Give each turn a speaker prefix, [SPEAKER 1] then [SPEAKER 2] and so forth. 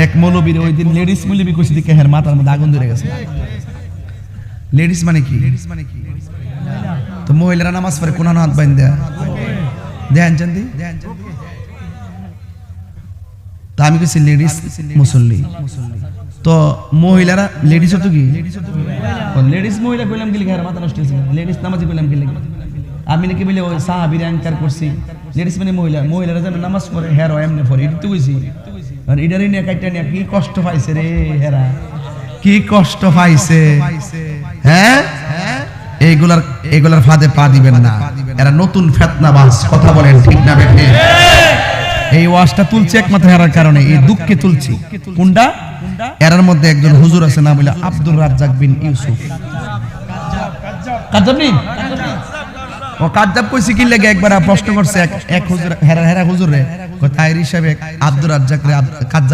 [SPEAKER 1] এক মৌলবীর ওই দিন লেডিস মৌলবী কইছে দিকে হের মাথার মধ্যে আগুন ধরে গেছে। লেডিস মানে কি? তো মহিলারা নামাজ পড়ে কোন হাত বাইন দেয়া ধ্যান চান্দি। তো আমি কইছি লেডিস মুসল্লি, তো মহিলারা লেডিস তো কি লেডিস মহিলা কইলাম কি হের মাথা নষ্ট হইছে, লেডিস নামাজি কইলাম কি লাগে। আমি নাকি বলে ওই সাহাবীর অ্যাঙ্কার করছি লেডিস মানে মহিলা, মহিলারা যেন নামাজ পড়ে হের এমনি পড়ে এটা তো কইছি। আর এটারই নিয়ে কাইটা নিয়ে কি কষ্ট পাইছে রে হেরা, কি কষ্ট পাইছে। হ্যাঁ এইগুলার ফাঁদে পা দিবেন না, এরা নতুন ফিতনাবাজ। কথা বলেন ঠিক না বেঠে? এই ওয়াজটা তুলছি একমাত্র হেরার কারণে, এই দুঃখে তুলছি। কোনটা? এরার মধ্যে একজন হুজুর আছে না বলে আব্দুর রাজ্জাক বিন ইউসুফ। কাজ্জাব নেই ও কাজ্জাব কইছে কি লাগে একবার প্রশ্ন করছে এক হুজুর হেরা হুজুর রে তাইর হিসাবে আব্দুর রাজ্জাক রে কাজ্জাব